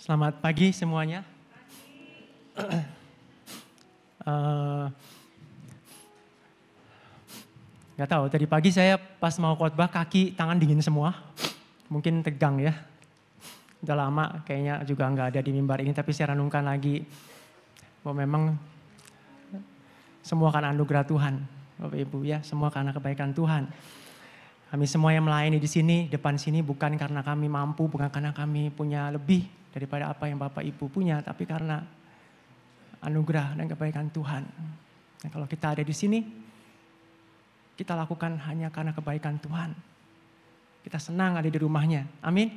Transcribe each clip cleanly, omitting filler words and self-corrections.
Selamat pagi semuanya. Gak tahu, tadi pagi saya pas mau khotbah kaki tangan dingin semua. Mungkin tegang ya. Udah lama kayaknya juga nggak ada di mimbar ini, tapi saya renungkan lagi bahwa memang semua karena anugerah Tuhan. Bapak Ibu ya, semua karena kebaikan Tuhan. Kami semua yang melayani di sini, depan sini bukan karena kami mampu, bukan karena kami punya lebih daripada apa yang Bapak Ibu punya, tapi karena anugerah dan kebaikan Tuhan. Nah, kalau kita ada di sini, kita lakukan hanya karena kebaikan Tuhan. Kita senang ada di rumahnya, amin.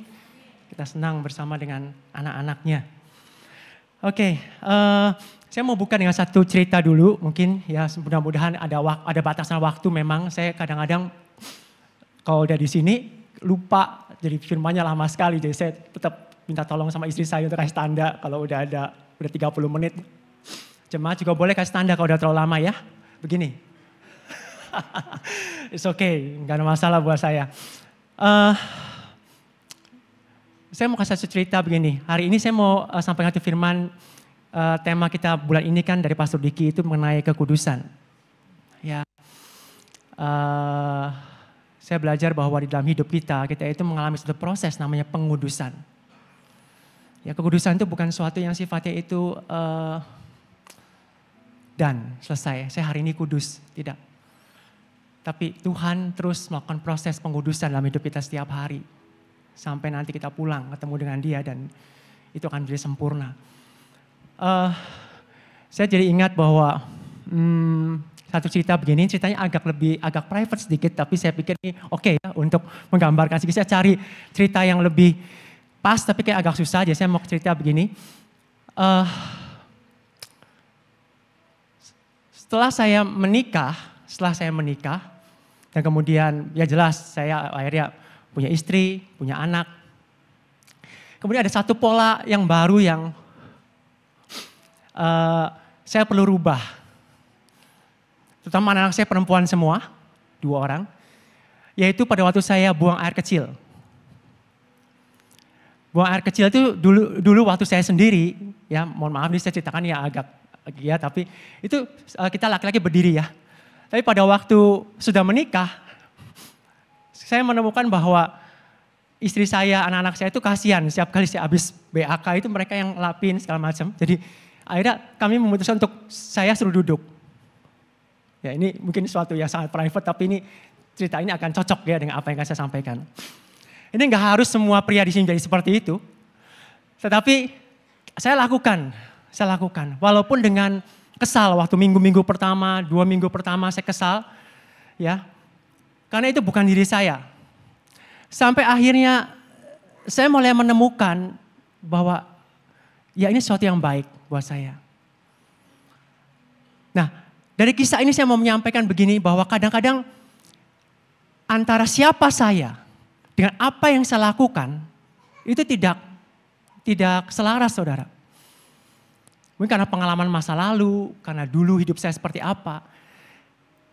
Kita senang bersama dengan anak-anaknya. Oke, saya mau buka dengan satu cerita dulu, mungkin ya mudah-mudahan ada batasan waktu. Memang saya kadang-kadang kalau udah di sini lupa, jadi firmannya lama sekali, jadi saya tetap minta tolong sama istri saya untuk kasih tanda kalau udah 30 menit. Jemaat juga boleh kasih tanda kalau udah terlalu lama ya. Begini. It's okay, gak ada masalah buat saya. Saya mau kasih satu cerita begini. Hari ini saya mau sampaikan satu firman, tema kita bulan ini kan dari Pastor Diki itu mengenai kekudusan. Ya, saya belajar bahwa di dalam hidup kita itu mengalami satu proses namanya pengudusan. Ya, kekudusan itu bukan sesuatu yang sifatnya itu dan selesai, saya hari ini kudus, tidak. Tapi Tuhan terus melakukan proses pengudusan dalam hidup kita setiap hari. Sampai nanti kita pulang ketemu dengan Dia dan itu akan menjadi sempurna. Saya jadi ingat bahwa satu cerita begini, ceritanya agak private sedikit, tapi saya pikir ini oke ya untuk menggambarkan. Saya cari cerita yang lebih pas, tapi kayak agak susah aja. Saya mau cerita begini. Setelah saya menikah, dan kemudian ya jelas saya akhirnya punya istri, punya anak. Kemudian ada satu pola yang baru yang saya perlu rubah. Terutama anak saya perempuan semua, 2 orang. Yaitu pada waktu saya buang air kecil. Buang air kecil itu dulu waktu saya sendiri, ya mohon maaf nih saya ceritakan ya agak ya, tapi itu kita laki-laki berdiri ya. Tapi pada waktu sudah menikah, saya menemukan bahwa istri saya, anak-anak saya itu kasihan. Setiap kali saya habis BAK itu mereka yang lapin segala macam. Jadi akhirnya kami memutuskan untuk saya suruh duduk. Ya ini mungkin sesuatu yang sangat private, tapi ini cerita ini akan cocok ya dengan apa yang akan saya sampaikan. Ini nggak harus semua pria di sini jadi seperti itu. Tetapi saya lakukan. Walaupun dengan kesal waktu minggu-minggu pertama, 2 minggu pertama saya kesal. Ya, karena itu bukan diri saya. Sampai akhirnya saya mulai menemukan bahwa ya ini sesuatu yang baik buat saya. Nah, dari kisah ini saya mau menyampaikan begini, bahwa kadang-kadang antara siapa saya dengan apa yang saya lakukan itu tidak selaras, saudara. Mungkin karena pengalaman masa lalu, karena dulu hidup saya seperti apa.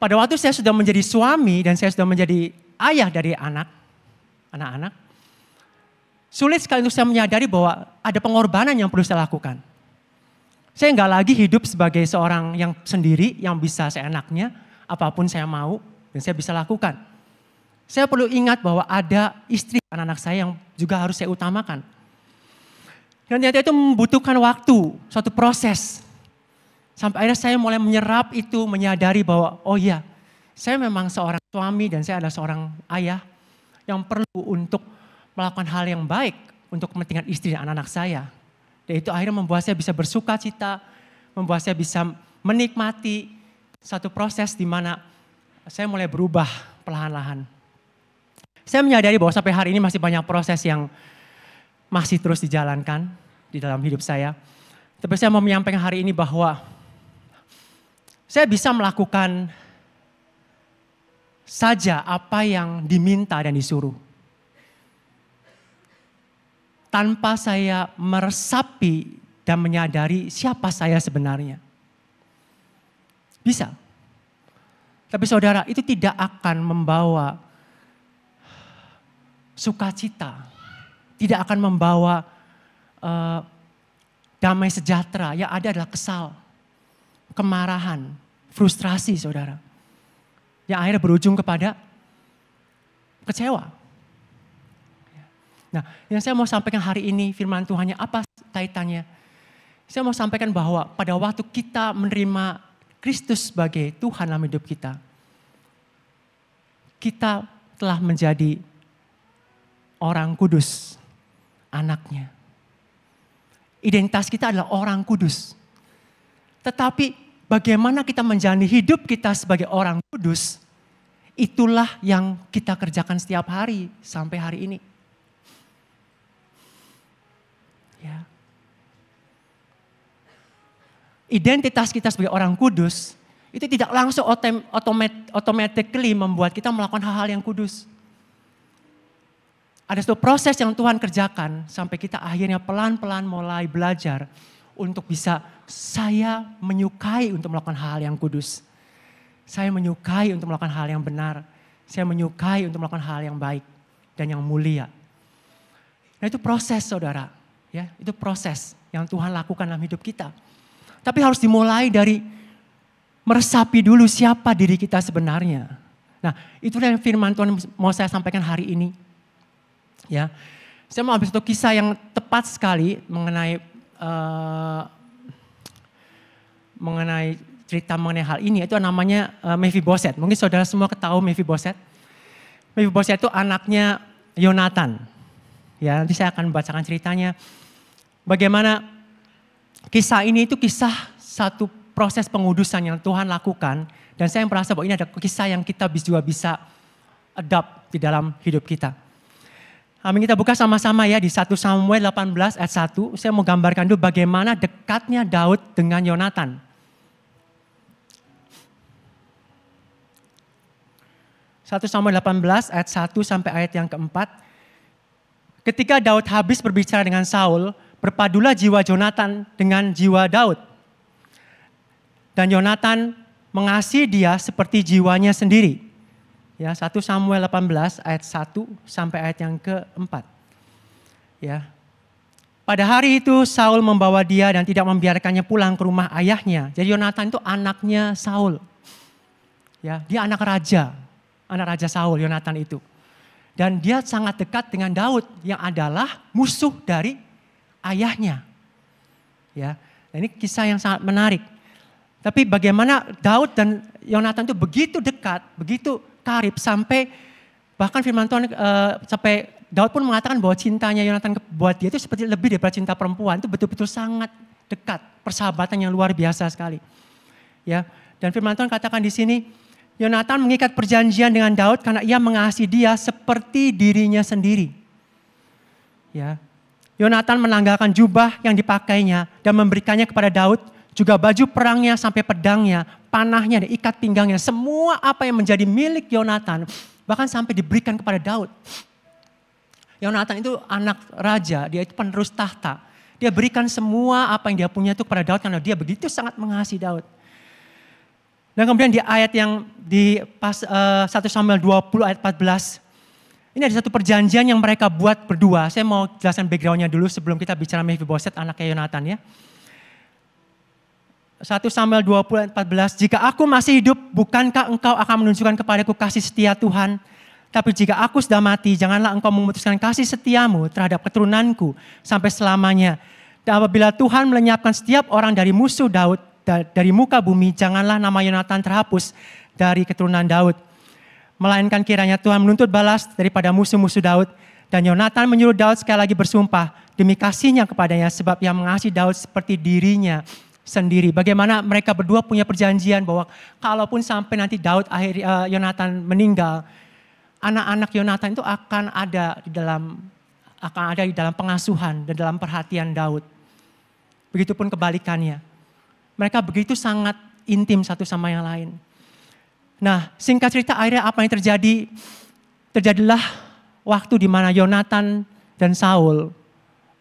Pada waktu saya sudah menjadi suami dan saya sudah menjadi ayah dari anak-anak, sulit sekali untuk saya menyadari bahwa ada pengorbanan yang perlu saya lakukan. Saya nggak lagi hidup sebagai seorang yang sendiri, yang bisa seenaknya, apapun saya mau dan saya bisa lakukan. Saya perlu ingat bahwa ada istri anak-anak saya yang juga harus saya utamakan. Dan ternyata itu membutuhkan waktu, suatu proses. Sampai akhirnya saya mulai menyerap itu, menyadari bahwa oh iya, saya memang seorang suami dan saya adalah seorang ayah yang perlu untuk melakukan hal yang baik untuk kepentingan istri dan anak-anak saya. Dan itu akhirnya membuat saya bisa bersuka cita, membuat saya bisa menikmati satu proses di mana saya mulai berubah perlahan-lahan. Saya menyadari bahwa sampai hari ini masih banyak proses yang masih terus dijalankan di dalam hidup saya. Tapi saya mau menyampaikan hari ini bahwa saya bisa melakukan saja apa yang diminta dan disuruh. Tanpa saya meresapi dan menyadari siapa saya sebenarnya. Bisa. Tapi saudara, itu tidak akan membawa sukacita. Tidak akan membawa damai sejahtera. Yang ada adalah kesal, kemarahan, frustrasi saudara. Yang akhirnya berujung kepada kecewa. Nah, yang saya mau sampaikan hari ini firman Tuhannya apa kaitannya? Saya mau sampaikan bahwa pada waktu kita menerima Kristus sebagai Tuhan dalam hidup kita, kita telah menjadi orang kudus, anaknya. Identitas kita adalah orang kudus. Tetapi bagaimana kita menjalani hidup kita sebagai orang kudus, itulah yang kita kerjakan setiap hari sampai hari ini. Ya. Identitas kita sebagai orang kudus itu tidak langsung automatically membuat kita melakukan hal-hal yang kudus. Ada suatu proses yang Tuhan kerjakan sampai kita akhirnya pelan-pelan mulai belajar untuk bisa saya menyukai untuk melakukan hal yang kudus. Saya menyukai untuk melakukan hal yang benar. Saya menyukai untuk melakukan hal yang baik dan yang mulia. Nah itu proses saudara. Ya, itu proses yang Tuhan lakukan dalam hidup kita. Tapi harus dimulai dari meresapi dulu siapa diri kita sebenarnya. Nah, itulah yang firman Tuhan mau saya sampaikan hari ini. Ya, saya mau ambil satu kisah yang tepat sekali mengenai cerita mengenai hal ini. Itu namanya Mephiboset. Mungkin saudara semua ketahui Mephiboset. Mephiboset itu anaknya Yonatan. Ya, nanti saya akan bacakan ceritanya. Bagaimana kisah ini itu kisah satu proses pengudusan yang Tuhan lakukan. Dan saya merasa bahwa ini ada kisah yang kita juga bisa adopt di dalam hidup kita. Amin, kita buka sama-sama ya di 1 Samuel 18 ayat 1. Saya mau gambarkan dulu bagaimana dekatnya Daud dengan Yonatan. 1 Samuel 18 ayat 1 sampai ayat yang keempat. Ketika Daud habis berbicara dengan Saul, berpadulah jiwa Yonatan dengan jiwa Daud. Dan Yonatan mengasihi dia seperti jiwanya sendiri. Ya, 1 Samuel 18 ayat 1 sampai ayat yang keempat. Ya. Pada hari itu Saul membawa dia dan tidak membiarkannya pulang ke rumah ayahnya. Jadi Yonatan itu anaknya Saul. Ya, dia anak raja Saul, Yonatan itu. Dan dia sangat dekat dengan Daud yang adalah musuh dari ayahnya. Ya, ini kisah yang sangat menarik. Tapi bagaimana Daud dan Yonatan itu begitu dekat, begitu karib sampai bahkan firman Tuhan sampai Daud pun mengatakan bahwa cintanya Yonatan buat dia itu seperti lebih daripada cinta perempuan, itu betul-betul sangat dekat, persahabatan yang luar biasa sekali. Ya, dan firman Tuhan katakan di sini, Yonatan mengikat perjanjian dengan Daud karena ia mengasihi dia seperti dirinya sendiri. Ya. Yonatan menanggalkan jubah yang dipakainya dan memberikannya kepada Daud, juga baju perangnya sampai pedangnya, panahnya dan ikat pinggangnya, semua apa yang menjadi milik Yonatan bahkan sampai diberikan kepada Daud. Yonatan itu anak raja, dia itu penerus tahta. Dia berikan semua apa yang dia punya itu kepada Daud karena dia begitu sangat mengasihi Daud. Dan kemudian di ayat yang di 1 Samuel 20 ayat 14, ini ada satu perjanjian yang mereka buat berdua. Saya mau jelaskan backgroundnya dulu sebelum kita bicara Mephiboset anaknya Yonatan ya. 1 Samuel 20 ayat 14, jika aku masih hidup, bukankah engkau akan menunjukkan kepadaku kasih setia Tuhan? Tapi jika aku sudah mati, janganlah engkau memutuskan kasih setiamu terhadap keturunanku sampai selamanya. Dan apabila Tuhan melenyapkan setiap orang dari musuh Daud, dari muka bumi, janganlah nama Yonatan terhapus dari keturunan Daud. Melainkan kiranya Tuhan menuntut balas daripada musuh-musuh Daud. Dan Yonatan menyuruh Daud sekali lagi bersumpah demi kasihnya kepadanya sebab ia mengasihi Daud seperti dirinya sendiri. Bagaimana mereka berdua punya perjanjian bahwa kalaupun sampai nanti Yonatan meninggal, anak-anak Yonatan itu akan ada di dalam pengasuhan dan dalam perhatian Daud. Begitupun kebalikannya. Mereka begitu sangat intim satu sama yang lain. Nah, singkat cerita akhirnya apa yang terjadi? Terjadilah waktu di mana Yonatan dan Saul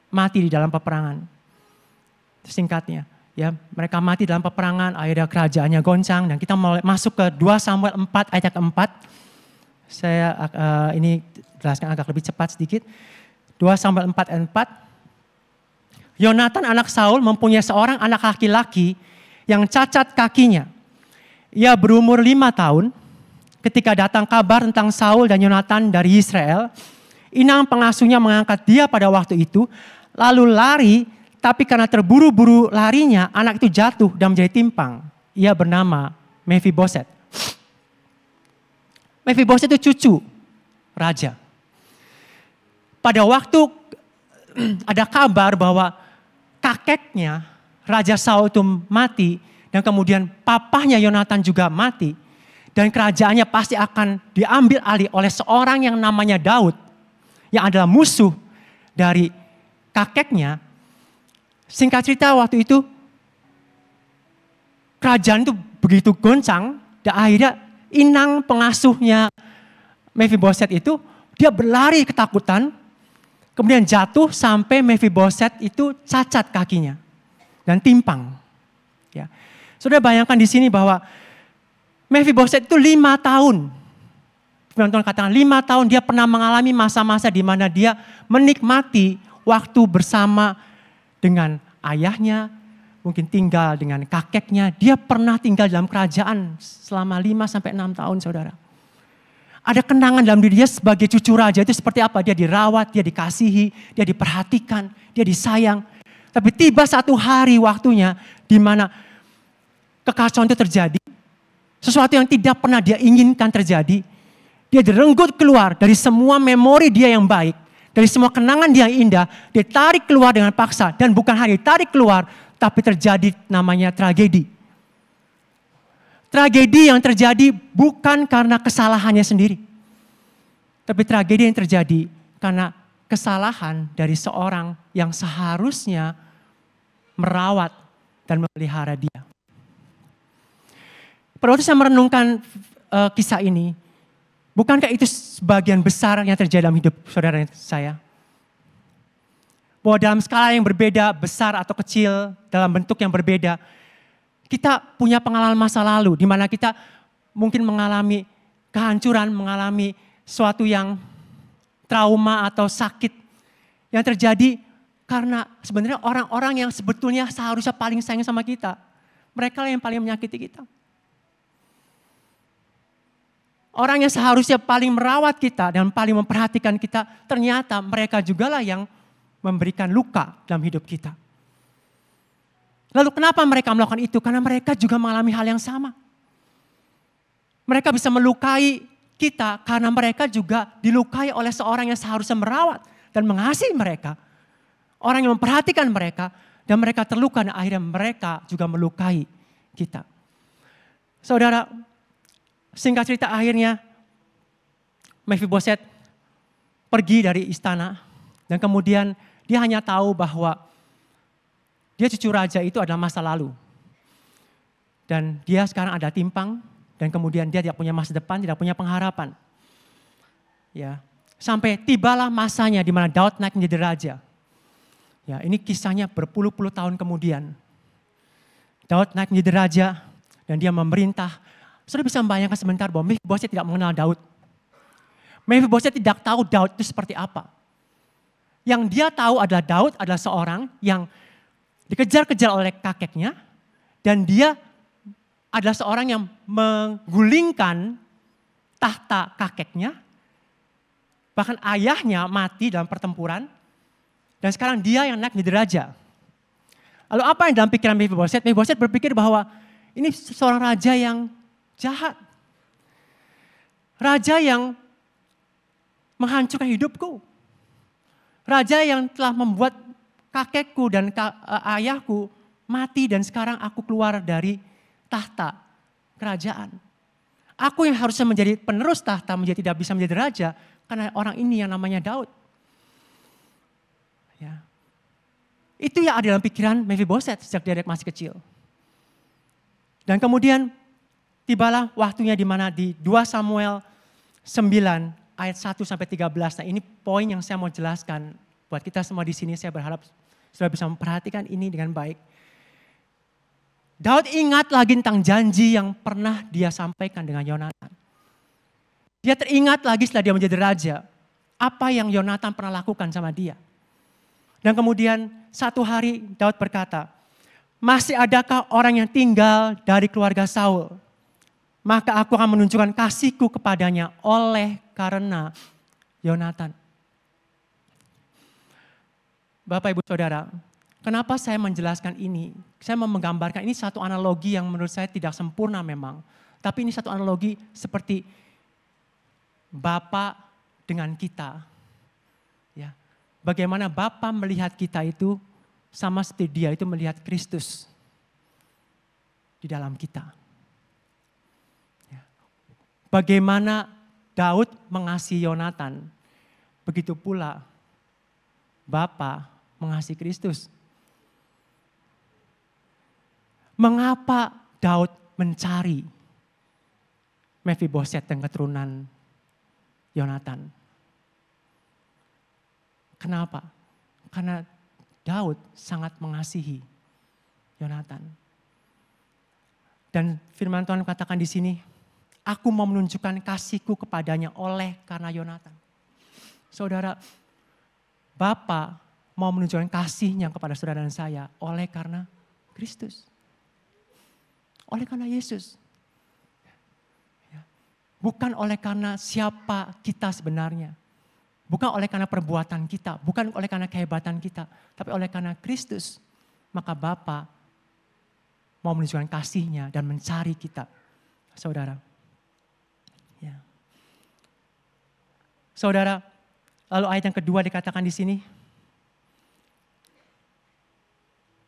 mati di dalam peperangan. Singkatnya, ya, mereka mati dalam peperangan, akhirnya kerajaannya goncang dan kita masuk ke 2 Samuel 4 ayat 4. Saya ini jelaskan agak lebih cepat sedikit. 2 Samuel 4 ayat 4. Yonatan anak Saul mempunyai seorang anak laki-laki yang cacat kakinya. Ia berumur 5 tahun. Ketika datang kabar tentang Saul dan Yonatan dari Israel, inang pengasuhnya mengangkat dia pada waktu itu, lalu lari, tapi karena terburu-buru larinya, anak itu jatuh dan menjadi timpang. Ia bernama Mephiboset. Mephiboset itu cucu raja. Pada waktu ada kabar bahwa kakeknya, Raja Saul itu mati, dan kemudian papahnya Yonatan juga mati, dan kerajaannya pasti akan diambil alih oleh seorang yang namanya Daud, yang adalah musuh dari kakeknya. Singkat cerita waktu itu, kerajaan itu begitu goncang, dan akhirnya inang pengasuhnya Mephiboset itu, dia berlari ketakutan, kemudian jatuh sampai Mephiboset itu cacat kakinya dan timpang. Ya. Saudara bayangkan di sini bahwa Mephiboset itu 5 tahun. Tuhan katakan 5 tahun dia pernah mengalami masa-masa di mana dia menikmati waktu bersama dengan ayahnya, mungkin tinggal dengan kakeknya. Dia pernah tinggal dalam kerajaan selama 5-6 tahun, saudara. Ada kenangan dalam diri dia sebagai cucu raja itu seperti apa? Dia dirawat, dia dikasihi, dia diperhatikan, dia disayang. Tapi tiba satu hari waktunya di mana kekacauan itu terjadi. Sesuatu yang tidak pernah dia inginkan terjadi. Dia direnggut keluar dari semua memori dia yang baik. Dari semua kenangan dia yang indah. Dia tarik keluar dengan paksa. Dan bukan hanya ditarik keluar, tapi terjadi namanya tragedi. Tragedi yang terjadi bukan karena kesalahannya sendiri. Tapi tragedi yang terjadi karena kesalahan dari seorang yang seharusnya merawat dan memelihara dia. Pada waktu saya merenungkan kisah ini, bukankah itu sebagian besar yang terjadi dalam hidup saudara saya? Bahwa dalam skala yang berbeda, besar atau kecil, dalam bentuk yang berbeda, kita punya pengalaman masa lalu di mana kita mungkin mengalami kehancuran, mengalami suatu yang trauma atau sakit yang terjadi karena sebenarnya orang-orang yang sebetulnya seharusnya paling sayang sama kita, mereka yang paling menyakiti kita. Orang yang seharusnya paling merawat kita dan paling memperhatikan kita, ternyata mereka jugalah yang memberikan luka dalam hidup kita. Lalu kenapa mereka melakukan itu? Karena mereka juga mengalami hal yang sama. Mereka bisa melukai kita karena mereka juga dilukai oleh seorang yang seharusnya merawat dan mengasihi mereka. Orang yang memperhatikan mereka dan mereka terluka dan akhirnya mereka juga melukai kita. Saudara, singkat cerita akhirnya Mephiboset pergi dari istana dan kemudian dia hanya tahu bahwa dia cucu raja itu adalah masa lalu. Dan dia sekarang ada timpang dan kemudian dia tidak punya masa depan, tidak punya pengharapan. Ya, sampai tibalah masanya di mana Daud naik menjadi raja. Ya, ini kisahnya berpuluh-puluh tahun kemudian. Daud naik menjadi raja dan dia memerintah. Saudara bisa membayangkan sebentar bahwa Mephiboset tidak mengenal Daud. Mephiboset tidak tahu Daud itu seperti apa. Yang dia tahu adalah Daud adalah seorang yang dikejar-kejar oleh kakeknya dan dia adalah seorang yang menggulingkan tahta kakeknya. Bahkan ayahnya mati dalam pertempuran dan sekarang dia yang naik menjadi raja. Lalu apa yang dalam pikiran Mephiboset? Mephiboset berpikir bahwa ini seorang raja yang jahat. Raja yang menghancurkan hidupku. Raja yang telah membuat kakekku dan ayahku mati dan sekarang aku keluar dari tahta kerajaan. Aku yang harusnya menjadi penerus tahta menjadi tidak bisa menjadi raja karena orang ini yang namanya Daud. Ya. Itu yang ada dalam pikiran Mephiboset sejak dia masih kecil. Dan kemudian tibalah waktunya di mana di 2 Samuel 9 ayat 1 sampai 13. Nah, ini poin yang saya mau jelaskan buat kita semua di sini. Saya berharap saudara bisa memperhatikan ini dengan baik. Daud ingat lagi tentang janji yang pernah dia sampaikan dengan Yonatan. Dia teringat lagi setelah dia menjadi raja, apa yang Yonatan pernah lakukan sama dia. Dan kemudian satu hari Daud berkata, masih adakah orang yang tinggal dari keluarga Saul? Maka aku akan menunjukkan kasihku kepadanya oleh karena Yonatan. Bapak, Ibu, Saudara, kenapa saya menjelaskan ini? Saya mau menggambarkan ini satu analogi yang menurut saya tidak sempurna memang. Tapi ini satu analogi seperti Bapa dengan kita. Ya. Bagaimana Bapa melihat kita itu sama seperti Dia itu melihat Kristus di dalam kita. Ya. Bagaimana Daud mengasihi Yonatan, begitu pula Bapa mengasihi Kristus. Mengapa Daud mencari Mephiboset dan keturunan Yonatan? Kenapa? Karena Daud sangat mengasihi Yonatan. Dan firman Tuhan katakan di sini, aku mau menunjukkan kasihku kepadanya oleh karena Yonatan. Saudara, Bapa mau menunjukkan kasihnya kepada saudara dan saya oleh karena Kristus. Oleh karena Yesus. Bukan oleh karena siapa kita sebenarnya. Bukan oleh karena perbuatan kita. Bukan oleh karena kehebatan kita. Tapi oleh karena Kristus. Maka Bapa mau menunjukkan kasihnya dan mencari kita. Saudara. Ya. Saudara, lalu ayat yang kedua dikatakan di sini.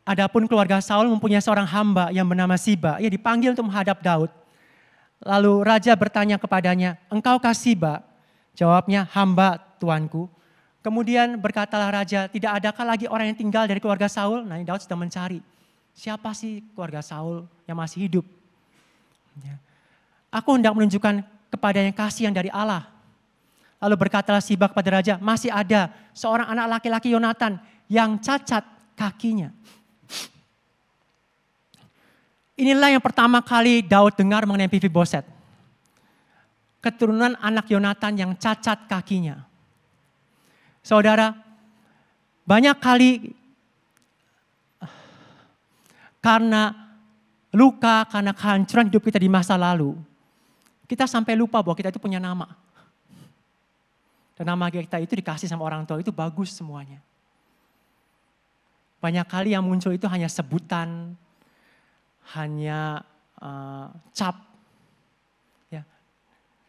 Adapun keluarga Saul mempunyai seorang hamba yang bernama Siba. Ia dipanggil untuk menghadap Daud. Lalu raja bertanya kepadanya, engkaukah Siba? Jawabnya, hamba tuanku. Kemudian berkatalah raja, tidak adakah lagi orang yang tinggal dari keluarga Saul? Nah, Daud sedang mencari. Siapa sih keluarga Saul yang masih hidup? Ya. Aku hendak menunjukkan kepadanya kasih yang dari Allah. Lalu berkatalah Siba kepada raja, masih ada seorang anak laki-laki Yonatan yang cacat kakinya. Inilah yang pertama kali Daud dengar mengenai Mephiboset. Keturunan anak Yonatan yang cacat kakinya. Saudara, banyak kali karena luka, karena kehancuran hidup kita di masa lalu, kita sampai lupa bahwa kita itu punya nama. Dan nama kita itu dikasih sama orang tua itu bagus semuanya. Banyak kali yang muncul itu hanya sebutan, hanya cap. Ya.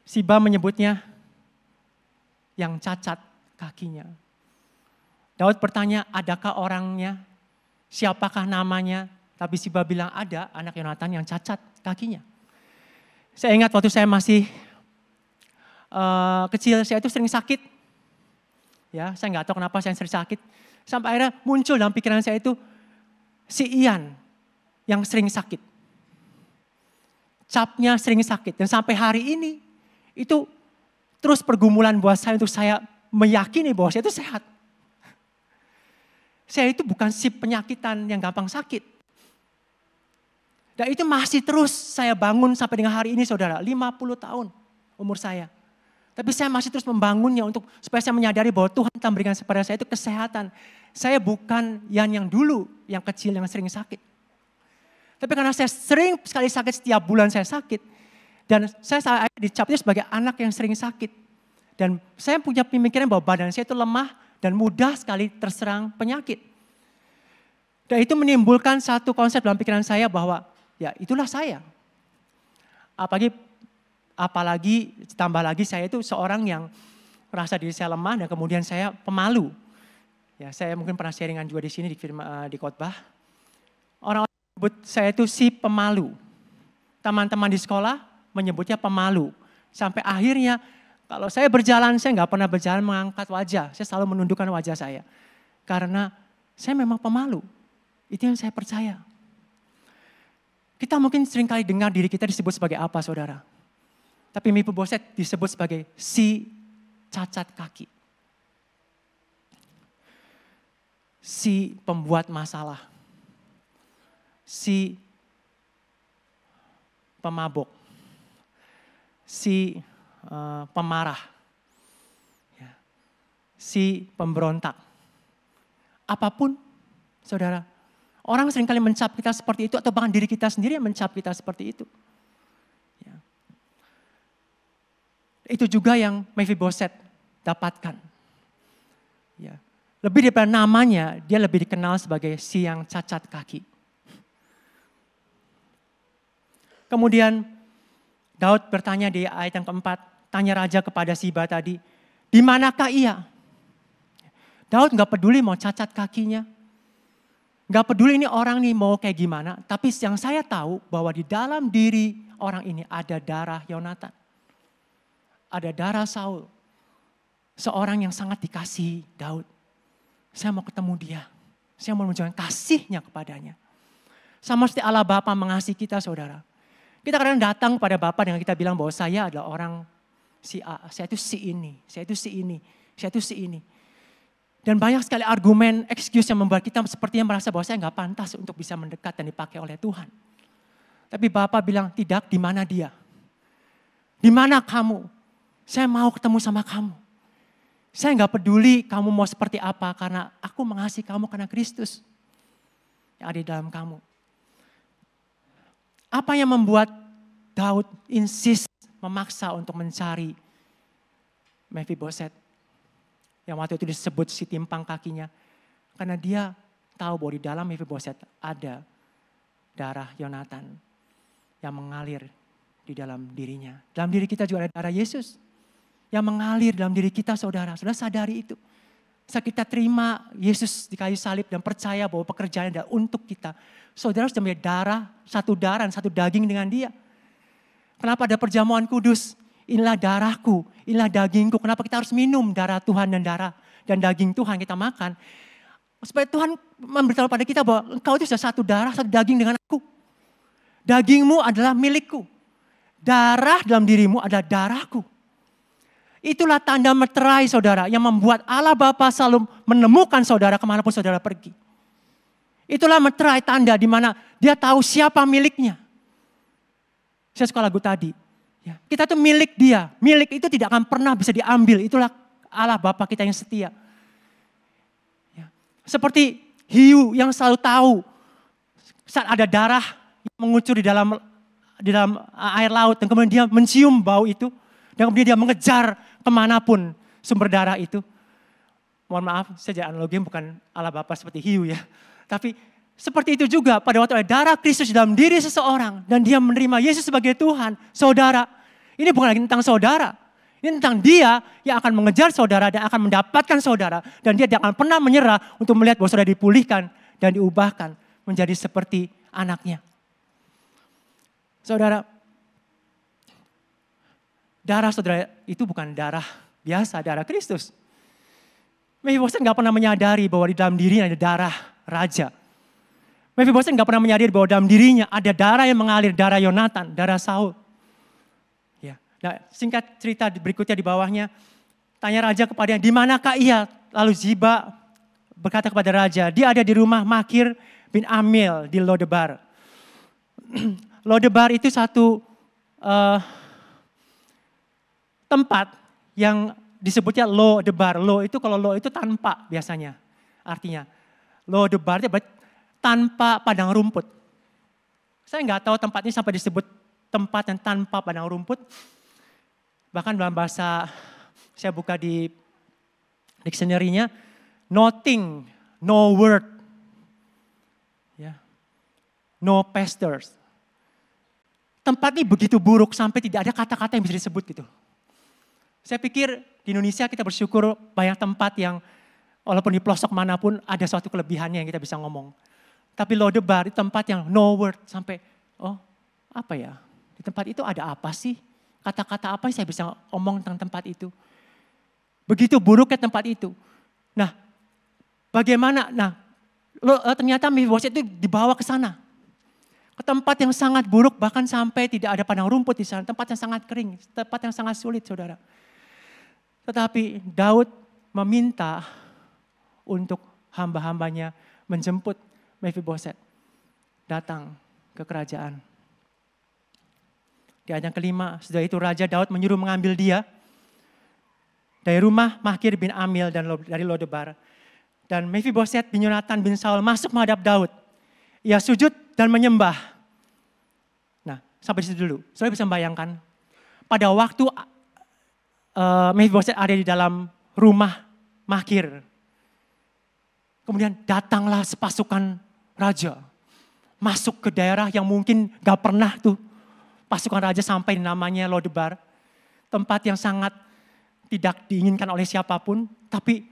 Siba menyebutnya yang cacat kakinya. Daud bertanya, adakah orangnya? Siapakah namanya? Tapi Siba bilang ada anak Yonatan yang cacat kakinya. Saya ingat waktu saya masih kecil, saya itu sering sakit. Ya, saya nggak tahu kenapa saya sering sakit. Sampai akhirnya muncul dalam pikiran saya itu si Ian yang sering sakit. Capnya sering sakit. Dan sampai hari ini itu terus pergumulan buat saya untuk saya meyakini bahwa saya itu sehat. Saya itu bukan si penyakitan yang gampang sakit. Dan itu masih terus saya bangun sampai dengan hari ini saudara. 50 tahun umur saya. Tapi saya masih terus membangunnya untuk supaya saya menyadari bahwa Tuhan telah memberikan kepada saya itu kesehatan. Saya bukan yang dulu, yang kecil, yang sering sakit. Tapi karena saya sering sekali sakit, setiap bulan saya sakit. Dan saya dicap itu sebagai anak yang sering sakit. Dan saya punya pemikiran bahwa badan saya itu lemah dan mudah sekali terserang penyakit. Dan itu menimbulkan satu konsep dalam pikiran saya bahwa ya itulah saya. Apalagi tambah lagi saya itu seorang yang merasa diri saya lemah dan kemudian saya pemalu. Ya, saya mungkin pernah sharingan juga di sini di khotbah. Orang-orang menyebut saya itu si pemalu. Teman-teman di sekolah menyebutnya pemalu. Sampai akhirnya kalau saya berjalan, saya nggak pernah berjalan mengangkat wajah. Saya selalu menundukkan wajah saya. Karena saya memang pemalu. Itu yang saya percaya. Kita mungkin seringkali dengar diri kita disebut sebagai apa saudara? Tapi Mephiboset disebut sebagai si cacat kaki. Si pembuat masalah. Si pemabok. Si pemarah. Si pemberontak. apapun, saudara. Orang seringkali mencap kita seperti itu atau bahkan diri kita sendiri yang mencap kita seperti itu. Ya. Itu juga yang Mephibosheth dapatkan. Ya. Lebih daripada namanya, dia lebih dikenal sebagai si yang cacat kaki. Kemudian Daud bertanya di ayat yang keempat, tanya raja kepada Siba tadi, di manakah ia? Daud gak peduli mau cacat kakinya. Gak peduli ini orang nih mau kayak gimana. Tapi yang saya tahu bahwa di dalam diri orang ini ada darah Yonatan. Ada darah Saul. Seorang yang sangat dikasihi Daud. Saya mau ketemu dia. Saya mau menunjukkan kasihnya kepadanya. Sama seperti Allah Bapa mengasihi kita, saudara. Kita kadang datang kepada Bapa dengan kita bilang bahwa saya adalah orang si A. Saya itu si ini. Saya itu si ini. Saya itu si ini. Dan banyak sekali argumen, excuse yang membuat kita sepertinya merasa bahwa saya nggak pantas untuk bisa mendekat dan dipakai oleh Tuhan. Tapi Bapa bilang, tidak, di mana dia? Di mana kamu? Saya mau ketemu sama kamu. Saya nggak peduli kamu mau seperti apa, karena aku mengasihi kamu karena Kristus yang ada di dalam kamu. Apa yang membuat Daud insist memaksa untuk mencari Mephibosheth? Yang waktu itu disebut si timpang kakinya. Karena dia tahu bahwa di dalam Mephibosheth ada darah Yonatan yang mengalir di dalam dirinya. Dalam diri kita juga ada darah Yesus yang mengalir dalam diri kita, saudara. Saudara sadari itu. Saat kita terima Yesus di kayu salib dan percaya bahwa pekerjaannya adalah untuk kita. Saudara sudah memiliki darah, satu daging dengan dia. Kenapa ada perjamuan kudus? Inilah darahku, inilah dagingku. Kenapa kita harus minum darah Tuhan dan darah dan daging Tuhan kita makan? Supaya Tuhan memberitahu pada kita bahwa engkau itu sudah satu darah, satu daging dengan aku. Dagingmu adalah milikku. Darah dalam dirimu adalah darahku. Itulah tanda meterai, saudara, yang membuat Allah Bapa selalu menemukan saudara kemanapun saudara pergi. Itulah meterai tanda di mana dia tahu siapa miliknya. Saya suka lagu tadi. Ya, kita tuh milik dia. Milik itu tidak akan pernah bisa diambil. Itulah Allah Bapa kita yang setia. Ya, seperti hiu yang selalu tahu saat ada darah yang mengucur di dalam air laut. Dan kemudian dia mencium bau itu. Dan kemudian dia mengejar kemanapun sumber darah itu. Mohon maaf, saya analogi bukan Allah Bapa seperti hiu ya. Tapi seperti itu juga pada waktu ada darah Kristus dalam diri seseorang. Dan dia menerima Yesus sebagai Tuhan. Saudara, ini bukan lagi tentang saudara. Ini tentang dia yang akan mengejar saudara dan akan mendapatkan saudara. Dan dia tidak akan pernah menyerah untuk melihat bahwa saudara dipulihkan dan diubahkan menjadi seperti anaknya. Saudara, darah saudara itu bukan darah biasa, darah Kristus. Mephibosheth gak pernah menyadari bahwa di dalam dirinya ada darah raja. Mephibosheth gak pernah menyadari bahwa dalam dirinya ada darah yang mengalir, darah Yonatan, darah Saul. Ya. Nah, singkat cerita berikutnya di bawahnya, tanya raja kepadanya, di manakah ia? Lalu Ziba berkata kepada raja, dia ada di rumah Makir bin Amil di Lodebar. Lodebar itu satu tempat yang disebutnya Lodebar. Lo itu kalau lo itu tanpa biasanya artinya. Lodebar itu tanpa padang rumput. Saya nggak tahu tempat ini sampai disebut tempat yang tanpa padang rumput. Bahkan dalam bahasa, saya buka di dictionary-nya, nothing, no word, ya, no pastures. Tempat ini begitu buruk sampai tidak ada kata-kata yang bisa disebut gitu. Saya pikir di Indonesia kita bersyukur banyak tempat yang walaupun di pelosok manapun ada suatu kelebihannya yang kita bisa ngomong. Tapi Lodebar itu tempat yang no word sampai, oh apa ya, di tempat itu ada apa sih? Kata-kata apa yang saya bisa ngomong tentang tempat itu? Begitu buruknya tempat itu. Nah, bagaimana? Nah, ternyata Mephibosheth itu dibawa ke sana. Ke tempat yang sangat buruk, bahkan sampai tidak ada padang rumput di sana. Tempat yang sangat kering, tempat yang sangat sulit, saudara. Tetapi Daud meminta untuk hamba-hambanya menjemput Mephibosheth datang ke kerajaan. Di ayat yang kelima, setelah itu Raja Daud menyuruh mengambil dia dari rumah Makir bin Amil dan dari Lodebar. Dan Mephiboset bin Yonatan bin Saul masuk menghadap Daud. Ia sujud dan menyembah. Nah, sampai situ dulu. Saudara bisa membayangkan, pada waktu Mephiboset ada di dalam rumah Makir, kemudian datanglah sepasukan raja. Masuk ke daerah yang mungkin gak pernah tuh pasukan raja sampai, namanya Lodebar. Tempat yang sangat tidak diinginkan oleh siapapun. Tapi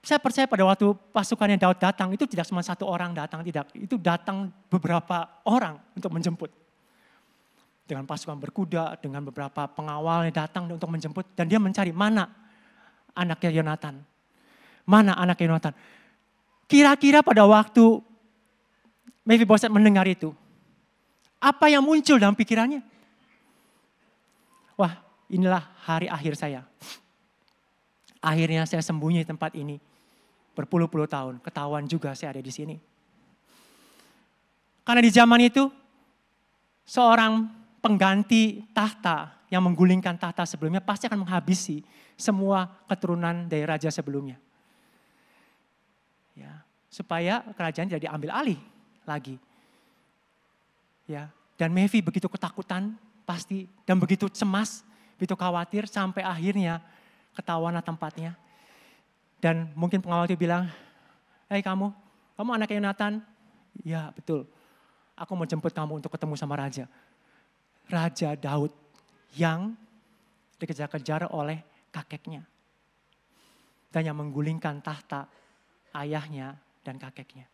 saya percaya pada waktu pasukannya Daud datang, itu tidak cuma satu orang datang, tidak. Itu datang beberapa orang untuk menjemput. Dengan pasukan berkuda, dengan beberapa pengawalnya datang untuk menjemput. Dan dia mencari mana anaknya Yonatan. Mana anaknya Yonatan. Kira-kira pada waktu Mephiboset mendengar itu, apa yang muncul dalam pikirannya? Wah, inilah hari akhir saya. Akhirnya saya sembunyi di tempat ini. Berpuluh-puluh tahun, ketahuan juga saya ada di sini. Karena di zaman itu, seorang pengganti tahta yang menggulingkan tahta sebelumnya pasti akan menghabisi semua keturunan dari raja sebelumnya. Ya, supaya kerajaan tidak diambil alih lagi. Ya, dan Mephi begitu ketakutan pasti dan begitu cemas, begitu khawatir sampai akhirnya ketahuan tempatnya. Dan mungkin pengawal itu bilang, "Hei kamu anaknya Yonatan?" "Ya betul, aku mau jemput kamu untuk ketemu sama raja." Raja Daud yang dikejar-kejar oleh kakeknya. Dan yang menggulingkan tahta ayahnya dan kakeknya.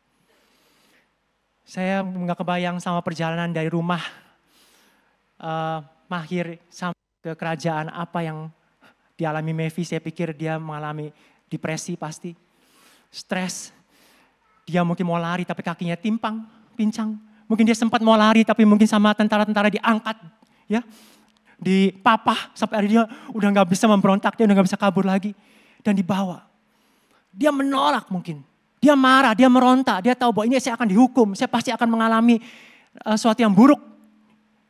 Saya nggak kebayang sama perjalanan dari rumah Makir sampai ke kerajaan apa yang dialami Mephi. Saya pikir dia mengalami depresi pasti, stres. Dia mungkin mau lari tapi kakinya pincang. Mungkin dia sempat mau lari tapi mungkin sama tentara-tentara diangkat, ya, dipapah sampai akhirnya dia udah nggak bisa memberontak, dia udah nggak bisa kabur lagi dan dibawa. Dia menolak mungkin, dia marah, dia meronta, dia tahu bahwa ini saya akan dihukum, saya pasti akan mengalami sesuatu yang buruk.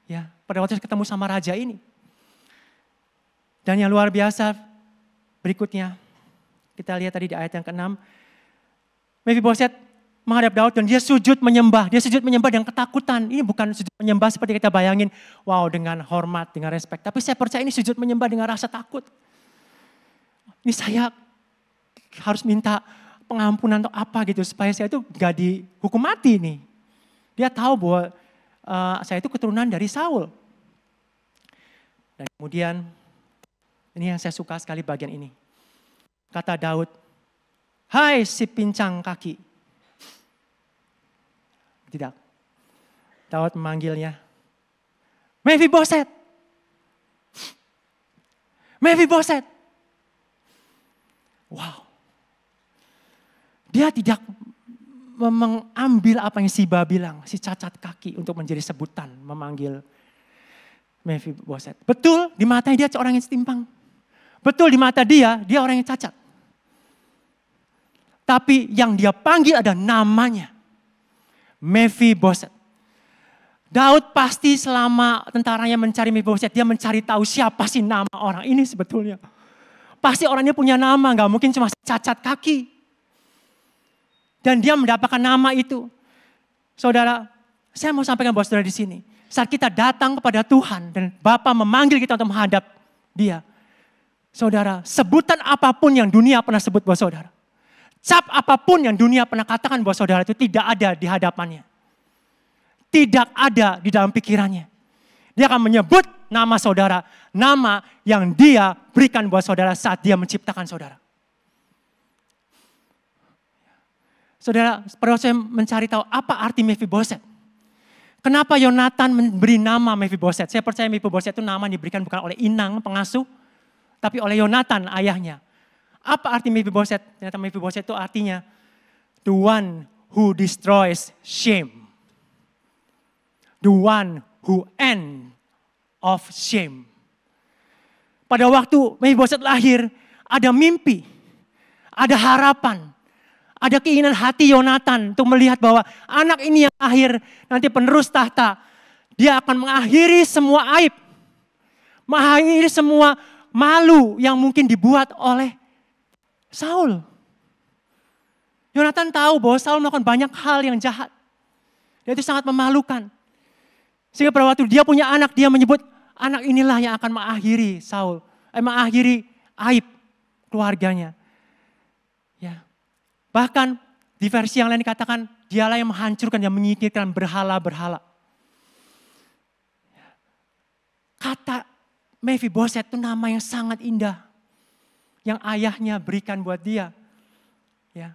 Ya, pada waktu saya ketemu sama raja ini. Dan yang luar biasa berikutnya, kita lihat tadi di ayat yang ke-6, Mephiboset menghadap Daud dan dia sujud menyembah. Dia sujud menyembah dengan ketakutan. Ini bukan sujud menyembah seperti kita bayangin, wow, dengan hormat, dengan respect. Tapi saya percaya ini sujud menyembah dengan rasa takut. Ini saya harus minta pengampunan atau apa gitu supaya saya itu gak dihukum mati nih. Dia tahu bahwa saya itu keturunan dari Saul. Dan kemudian ini yang saya suka sekali bagian ini. Kata Daud, "Hai si pincang kaki." Tidak. Daud memanggilnya, "Mephiboset. Mephiboset." Wow. Dia tidak mengambil apa yang Siba bilang, si cacat kaki untuk menjadi sebutan memanggil Mephiboset. Betul di matanya dia orang yang setimpang. Betul di mata dia orang yang cacat. Tapi yang dia panggil ada namanya. Mephiboset. Daud pasti selama tentaranya mencari Mephiboset, dia mencari tahu siapa sih nama orang ini sebetulnya. Pasti orangnya punya nama, gak mungkin cuma cacat kaki. Dan dia mendapatkan nama itu. Saudara, saya mau sampaikan buat saudara di sini. Saat kita datang kepada Tuhan dan Bapa memanggil kita untuk menghadap Dia. Saudara, sebutan apapun yang dunia pernah sebut buat saudara. Cap apapun yang dunia pernah katakan buat saudara itu tidak ada di hadapannya. Tidak ada di dalam pikirannya. Dia akan menyebut nama saudara. Nama yang dia berikan buat saudara saat dia menciptakan saudara. Saudara, perlu saya mencari tahu apa arti Mephiboset. Kenapa Yonatan memberi nama Mephiboset? Saya percaya Mephiboset itu nama diberikan bukan oleh inang pengasuh, tapi oleh Yonatan ayahnya. Apa arti Mephiboset? Ternyata Mephiboset itu artinya the one who destroys shame. The one who end of shame. Pada waktu Mephiboset lahir, ada mimpi, ada harapan, ada keinginan hati Yonatan untuk melihat bahwa anak ini yang lahir nanti penerus tahta. Dia akan mengakhiri semua aib, mengakhiri semua malu yang mungkin dibuat oleh Saul. Yonatan tahu bahwa Saul melakukan banyak hal yang jahat. Dan itu sangat memalukan. Sehingga pada waktu dia punya anak, dia menyebut anak inilah yang akan mengakhiri mengakhiri aib keluarganya. Ya. Bahkan di versi yang lain dikatakan dialah yang menghancurkan dan menyingkirkan berhala-berhala. Kata Mephiboset itu nama yang sangat indah. Yang ayahnya berikan buat dia. Ya.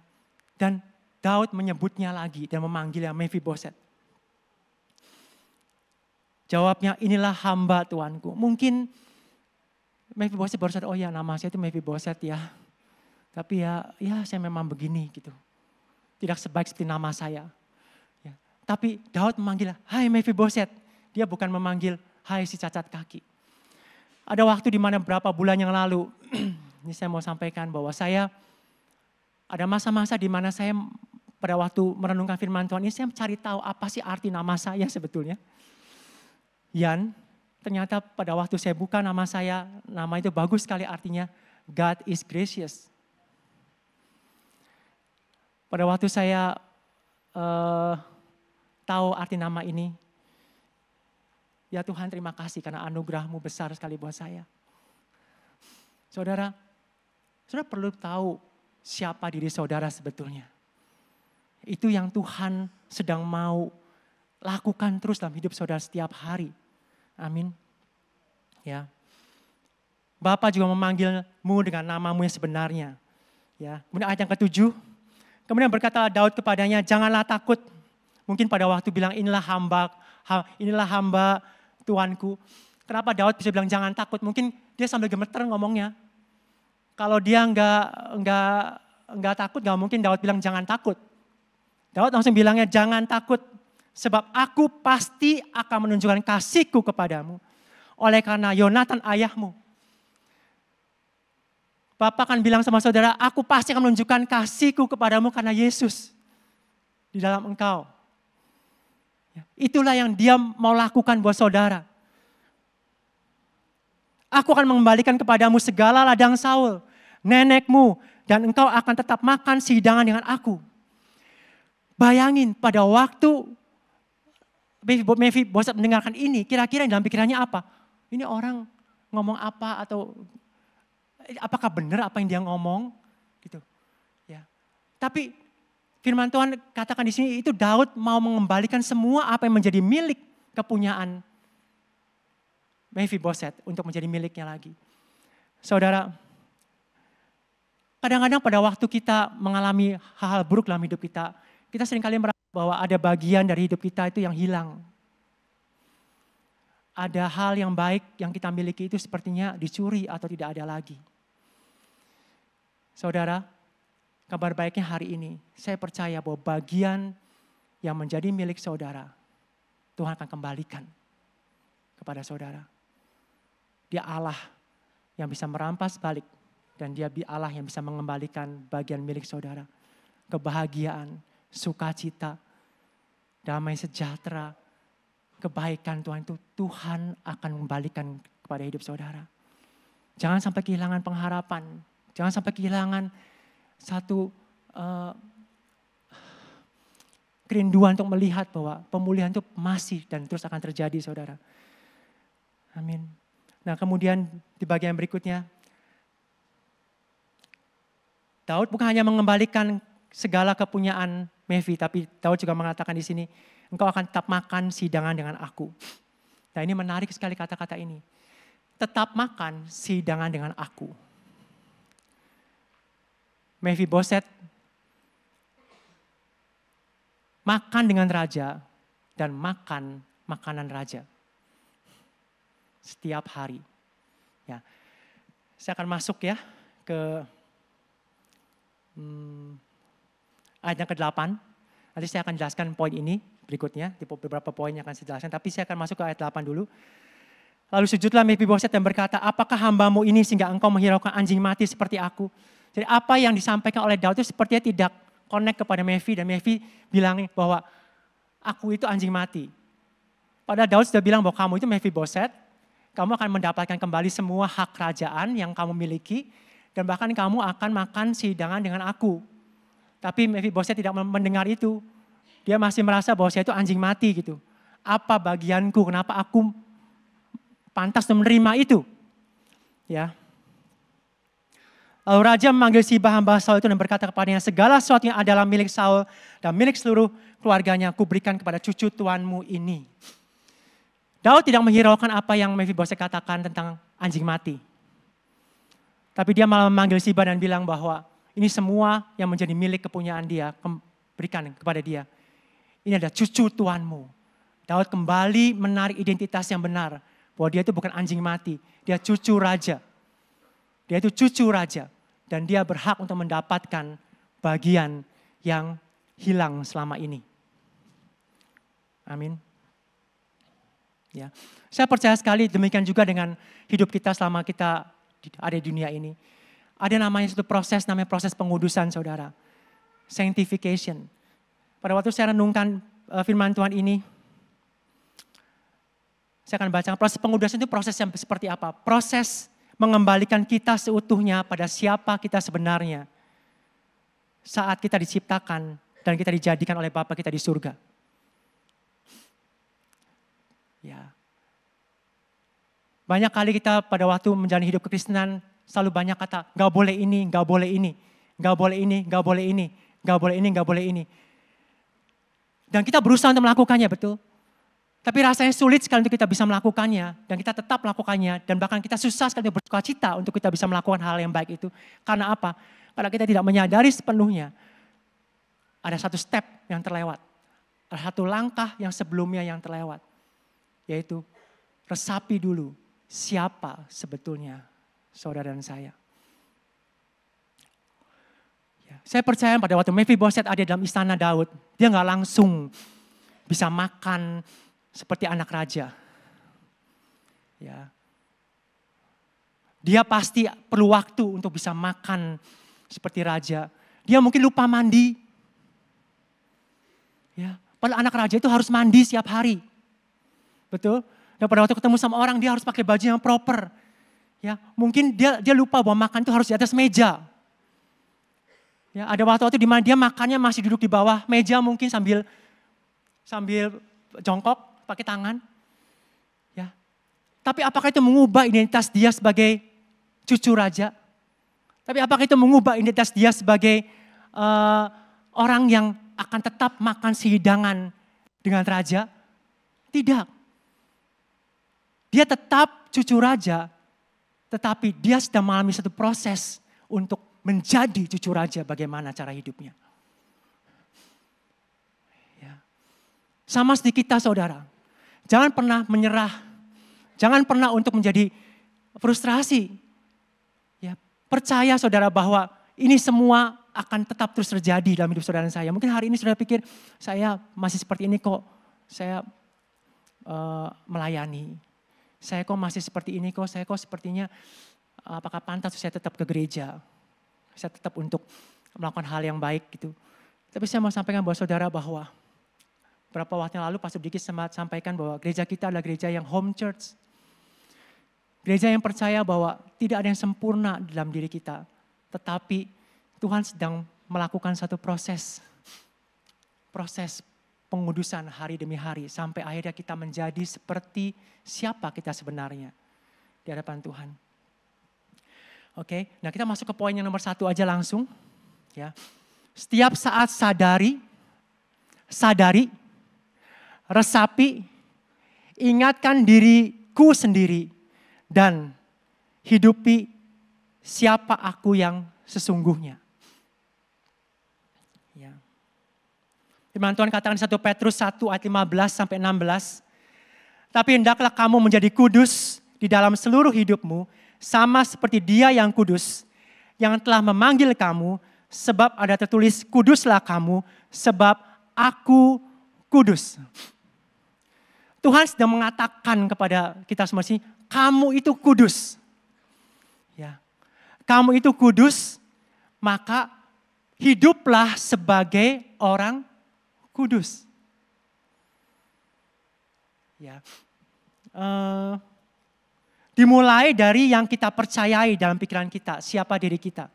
Dan Daud menyebutnya lagi dan memanggilnya Mephiboset. Jawabnya, inilah hamba Tuanku. Mungkin Mephiboset baru sadar, oh ya nama saya itu Mephiboset ya. Tapi ya saya memang begini gitu. Tidak sebaik seperti nama saya. Ya. Tapi Daud memanggil, hai Mephiboset. Dia bukan memanggil, hai si cacat kaki. Ada waktu di mana beberapa bulan yang lalu, ini saya mau sampaikan bahwa saya ada masa-masa di mana saya pada waktu merenungkan firman Tuhan ini, saya mencari tahu apa sih arti nama saya sebetulnya. Yan, ternyata pada waktu saya buka nama saya, nama itu bagus sekali artinya, God is gracious. Pada waktu saya tahu arti nama ini, ya Tuhan terima kasih karena anugerah-Mu besar sekali buat saya. Saudara perlu tahu siapa diri saudara sebetulnya. Itu yang Tuhan sedang mau lakukan terus dalam hidup saudara setiap hari. Amin. Ya. Bapa juga memanggilmu dengan namamu yang sebenarnya. Ya. Kemudian ayat yang ke-7. Kemudian berkata Daud kepadanya, janganlah takut. Mungkin pada waktu bilang inilah hamba Tuanku. Kenapa Daud bisa bilang jangan takut? Mungkin dia sambil gemeter ngomongnya. Kalau dia enggak takut, enggak mungkin Daud bilang jangan takut. Daud langsung bilangnya jangan takut. Sebab aku pasti akan menunjukkan kasihku kepadamu. Oleh karena Yonatan ayahmu. Bapak akan bilang sama saudara, aku pasti akan menunjukkan kasihku kepadamu karena Yesus. Di dalam engkau. Itulah yang dia mau lakukan buat saudara. Aku akan mengembalikan kepadamu segala ladang Saul, nenekmu, dan engkau akan tetap makan sehidangan dengan aku. Bayangin pada waktu Mephiboset mendengarkan ini, kira-kira dalam pikirannya apa? Ini orang ngomong apa atau apakah benar apa yang dia ngomong? Gitu. Ya. Tapi firman Tuhan katakan di sini itu Daud mau mengembalikan semua apa yang menjadi milik kepunyaan Mephiboset untuk menjadi miliknya lagi. Saudara, kadang-kadang pada waktu kita mengalami hal-hal buruk dalam hidup kita seringkali merasa bahwa ada bagian dari hidup kita itu yang hilang. Ada hal yang baik yang kita miliki itu sepertinya dicuri atau tidak ada lagi. Saudara, kabar baiknya hari ini, saya percaya bahwa bagian yang menjadi milik saudara, Tuhan akan kembalikan kepada saudara. Dia Allah yang bisa merampas balik dan dia Allah yang bisa mengembalikan bagian milik saudara. Kebahagiaan, sukacita, damai sejahtera, kebaikan Tuhan itu Tuhan akan kembalikan kepada hidup saudara. Jangan sampai kehilangan pengharapan, jangan sampai kehilangan satu kerinduan untuk melihat bahwa pemulihan itu masih dan terus akan terjadi saudara. Amin. Nah kemudian di bagian berikutnya, Daud bukan hanya mengembalikan segala kepunyaan Mephi, tapi Daud juga mengatakan di sini, engkau akan tetap makan sidangan dengan aku. Nah ini menarik sekali kata-kata ini. Tetap makan sidangan dengan aku. Mephiboset makan dengan raja dan makan makanan raja. Setiap hari. Ya. Saya akan masuk ya ke ayat yang ke-8. Nanti saya akan jelaskan poin ini berikutnya. Di beberapa poin yang akan saya jelaskan. Tapi saya akan masuk ke ayat 8 dulu. Lalu sujudlah Mephiboset dan berkata, apakah hambamu ini sehingga engkau menghiraukan anjing mati seperti aku? Jadi apa yang disampaikan oleh Daud itu sepertinya tidak connect kepada Mephi. Dan Mephi bilang bahwa aku itu anjing mati. Padahal Daud sudah bilang bahwa kamu itu Mephiboset. Kamu akan mendapatkan kembali semua hak kerajaan yang kamu miliki. Dan bahkan kamu akan makan sidangan dengan aku. Tapi Mephibosheth tidak mendengar itu. Dia masih merasa bahwa saya itu anjing mati gitu. Apa bagianku, kenapa aku pantas menerima itu? Ya. Lalu raja memanggil Sibah hamba Saul itu dan berkata kepadanya, segala sesuatu yang adalah milik Saul dan milik seluruh keluarganya, aku berikan kepada cucu tuanmu ini. Daud tidak menghiraukan apa yang Mephibosheth katakan tentang anjing mati. Tapi dia malah memanggil Sibah dan bilang bahwa ini semua yang menjadi milik kepunyaan dia, berikan kepada dia. Ini adalah cucu tuanmu. Daud kembali menarik identitas yang benar. Bahwa dia itu bukan anjing mati. Dia cucu raja. Dia itu cucu raja. Dan dia berhak untuk mendapatkan bagian yang hilang selama ini. Amin. Ya. Saya percaya sekali demikian juga dengan hidup kita selama kita ada di dunia ini. Ada namanya satu proses, namanya proses pengudusan saudara. Sanctification. Pada waktu saya renungkan firman Tuhan ini, saya akan baca proses pengudusan itu proses yang seperti apa? Proses mengembalikan kita seutuhnya pada siapa kita sebenarnya. Saat kita diciptakan dan kita dijadikan oleh Bapa kita di surga. Ya. Banyak kali kita pada waktu menjalani hidup kekristenan selalu banyak kata, gak boleh ini, gak boleh ini, gak boleh ini, gak boleh ini, gak boleh ini, gak boleh ini. Dan kita berusaha untuk melakukannya, betul. Tapi rasanya sulit sekali untuk kita bisa melakukannya. Dan kita tetap melakukannya. Dan bahkan kita susah sekali bersuka cita untuk kita bisa melakukan hal yang baik itu. Karena apa? Karena kita tidak menyadari sepenuhnya. Ada satu step yang terlewat. Ada satu langkah yang sebelumnya yang terlewat. Yaitu resapi dulu siapa sebetulnya saudara dan saya. Saya percaya pada waktu Mephibosheth ada dalam istana Daud, dia gak langsung bisa makan seperti anak raja. Ya. Dia pasti perlu waktu untuk bisa makan seperti raja. Dia mungkin lupa mandi. Ya. Padahal anak raja itu harus mandi setiap hari. Betul? Dan pada waktu ketemu sama orang dia harus pakai baju yang proper. Ya, mungkin dia lupa bahwa makan itu harus di atas meja. Ya, ada waktu-waktu di mana dia makannya masih duduk di bawah meja mungkin sambil jongkok pakai tangan. Ya. Tapi apakah itu mengubah identitas dia sebagai cucu raja? Tapi apakah itu mengubah identitas dia sebagai orang yang akan tetap makan sehidangan dengan raja? Tidak. Dia tetap cucu raja, tetapi dia sedang mengalami satu proses untuk menjadi cucu raja, bagaimana cara hidupnya. Ya. Sama seperti kita saudara, jangan pernah menyerah, jangan pernah untuk menjadi frustrasi. Ya. Percaya saudara bahwa ini semua akan tetap terus terjadi dalam hidup saudara dan saya. Mungkin hari ini saudara pikir, saya masih seperti ini kok, saya melayani. Saya kok masih seperti ini kok, saya kok sepertinya apakah pantas saya tetap ke gereja. Saya tetap untuk melakukan hal yang baik gitu. Tapi saya mau sampaikan bahwa saudara bahwa beberapa waktu yang lalu Pastor Diki sempat sampaikan bahwa gereja kita adalah gereja yang home church. Gereja yang percaya bahwa tidak ada yang sempurna dalam diri kita. Tetapi Tuhan sedang melakukan satu proses pengudusan hari demi hari. Sampai akhirnya kita menjadi seperti siapa kita sebenarnya di hadapan Tuhan. Oke, nah kita masuk ke poin yang nomor 1 aja langsung. Ya. Setiap saat sadari, resapi, ingatkan diriku sendiri dan hidupi siapa aku yang sesungguhnya. Ya. Firman Tuhan katakan 1 Petrus 1 ayat 15 sampai 16. Tapi hendaklah kamu menjadi kudus di dalam seluruh hidupmu, sama seperti Dia yang kudus, yang telah memanggil kamu, sebab ada tertulis, kuduslah kamu, sebab aku kudus. Tuhan sedang mengatakan kepada kita semua sini, kamu itu kudus. Ya. Kamu itu kudus, maka hiduplah sebagai orang kudus. Ya. Dimulai dari yang kita percayai dalam pikiran kita, siapa diri kita.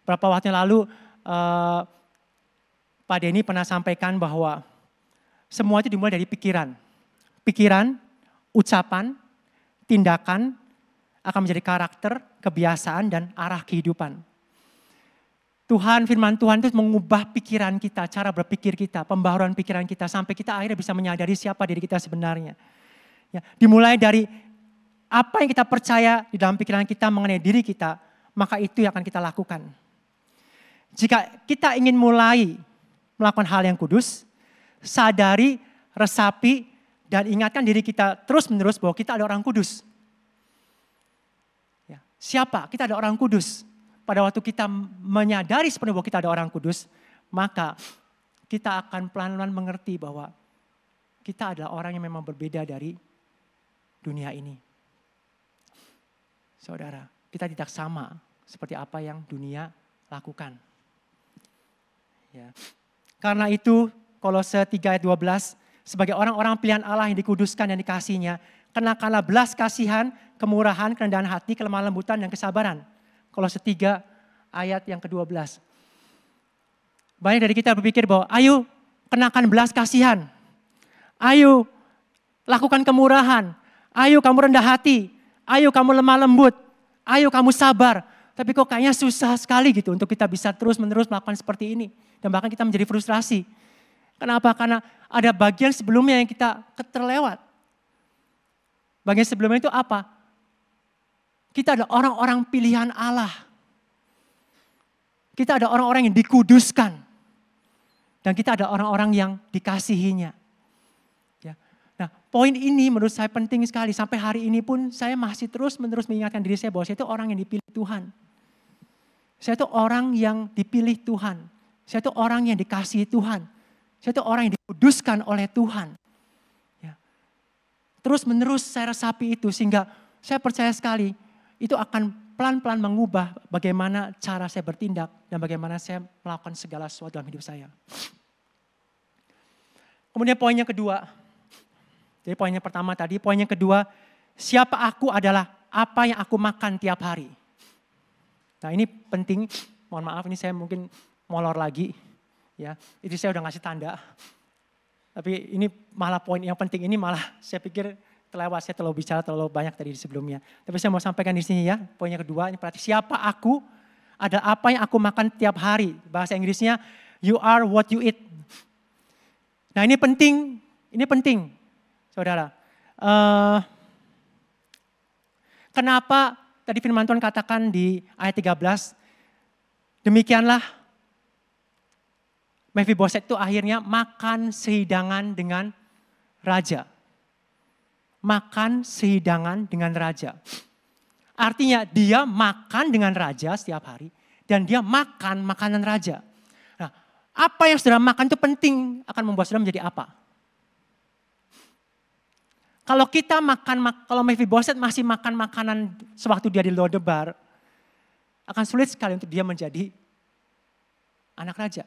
Beberapa waktu yang lalu Pak Denny pernah sampaikan bahwa semua itu dimulai dari pikiran. Pikiran, ucapan, tindakan akan menjadi karakter, kebiasaan, dan arah kehidupan. Firman Tuhan itu mengubah pikiran kita, cara berpikir kita, pembaharuan pikiran kita, sampai kita akhirnya bisa menyadari siapa diri kita sebenarnya. Ya, dimulai dari apa yang kita percaya di dalam pikiran kita mengenai diri kita, maka itu yang akan kita lakukan. Jika kita ingin mulai melakukan hal yang kudus, sadari, resapi, dan ingatkan diri kita terus-menerus bahwa kita ada orang kudus. Ya, siapa? Kita ada orang kudus. Pada waktu kita menyadari sepenuhnya bahwa kita ada orang kudus, maka kita akan pelan-pelan mengerti bahwa kita adalah orang yang memang berbeda dari dunia ini. Saudara, kita tidak sama seperti apa yang dunia lakukan. Ya. Karena itu, Kolose 3 ayat 12, sebagai orang-orang pilihan Allah yang dikuduskan dan dikasihinya, kenakanlah belas kasihan, kemurahan, kerendahan hati, kelemah lembutan, dan kesabaran. Kolose 3 ayat yang ke-12. Banyak dari kita berpikir bahwa ayo kenakan belas kasihan. Ayo lakukan kemurahan. Ayo kamu rendah hati. Ayo kamu lemah lembut. Ayo kamu sabar. Tapi kok kayaknya susah sekali gitu untuk kita bisa terus-menerus melakukan seperti ini. Dan bahkan kita menjadi frustrasi. Kenapa? Karena ada bagian sebelumnya yang kita terlewat. Bagian sebelumnya itu apa? Kita ada orang-orang pilihan Allah. Kita ada orang-orang yang dikuduskan. Dan kita ada orang-orang yang dikasihinya. Ya. Nah, poin ini menurut saya penting sekali. Sampai hari ini pun saya masih terus-menerus mengingatkan diri saya bahwa saya itu orang yang dipilih Tuhan. Saya itu orang yang dipilih Tuhan. Saya itu orang yang dikasihi Tuhan. Saya itu orang yang dikuduskan oleh Tuhan. Ya. Terus menerus saya resapi itu sehingga saya percaya sekali itu akan pelan-pelan mengubah bagaimana cara saya bertindak dan bagaimana saya melakukan segala sesuatu dalam hidup saya. Kemudian poin yang kedua. Jadi poin yang pertama tadi, poin yang kedua, siapa aku adalah apa yang aku makan tiap hari. Nah ini penting, mohon maaf ini saya mungkin molor lagi, ya itu saya udah ngasih tanda. Tapi ini malah poin yang penting ini malah saya pikir terlewat, saya terlalu bicara terlalu banyak tadi sebelumnya. Tapi saya mau sampaikan di sini ya, poin yang kedua, ini berarti siapa aku adalah apa yang aku makan tiap hari. Bahasa Inggrisnya, you are what you eat. Nah ini penting, saudara. Kenapa tadi firman Tuhan katakan di ayat 13, demikianlah Mephiboset itu akhirnya makan sehidangan dengan raja. Makan sehidangan dengan raja. Artinya dia makan dengan raja setiap hari dan dia makan makanan raja. Nah, apa yang saudara makan itu penting akan membuat saudara menjadi apa. Kalau kita kalau Mephiboset masih makan makanan sewaktu dia di Lodebar, akan sulit sekali untuk dia menjadi anak raja.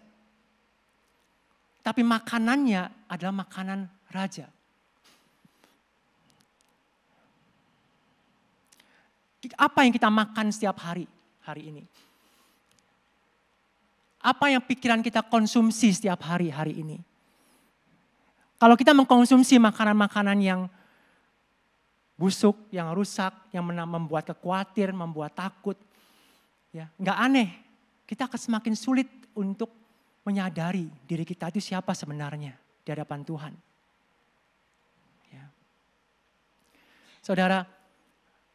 Tapi makanannya adalah makanan raja. Apa yang kita makan setiap hari ini? Apa yang pikiran kita konsumsi setiap hari ini? Kalau kita mengkonsumsi makanan-makanan yang busuk, yang rusak, yang membuat khawatir, membuat takut, ya nggak aneh. Kita akan semakin sulit untuk menyadari diri kita itu siapa sebenarnya di hadapan Tuhan. Ya. Saudara,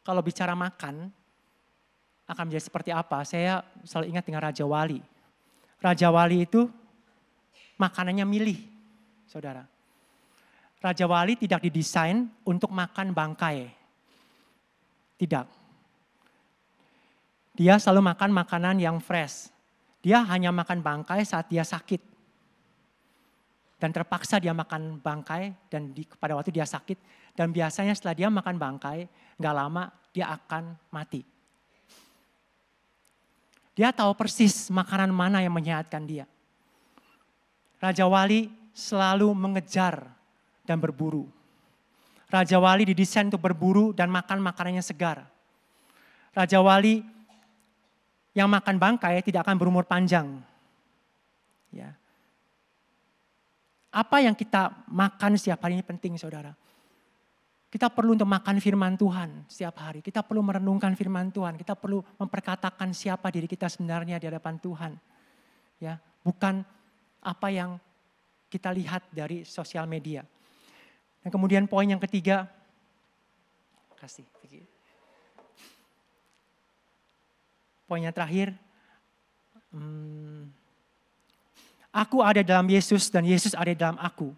kalau bicara makan, akan menjadi seperti apa? Saya selalu ingat dengan Raja Wali. Raja Wali itu makanannya milih, saudara. Raja Wali tidak didesain untuk makan bangkai. Tidak. Dia selalu makan makanan yang fresh. Dia hanya makan bangkai saat dia sakit. Dan terpaksa dia makan bangkai dan pada waktu dia sakit. Dan biasanya setelah dia makan bangkai, gak lama dia akan mati. Dia tahu persis makanan mana yang menyehatkan dia. Raja Wali selalu mengejar dan berburu. Raja Wali didesain untuk berburu dan makan makanannya segar. Raja Wali yang makan bangkai tidak akan berumur panjang. Ya. Apa yang kita makan setiap hari ini penting, saudara. Kita perlu untuk makan firman Tuhan setiap hari. Kita perlu merenungkan firman Tuhan. Kita perlu memperkatakan siapa diri kita sebenarnya di hadapan Tuhan. Ya, bukan apa yang kita lihat dari sosial media. Dan kemudian poin yang ketiga, poin yang terakhir, aku ada dalam Yesus dan Yesus ada dalam aku.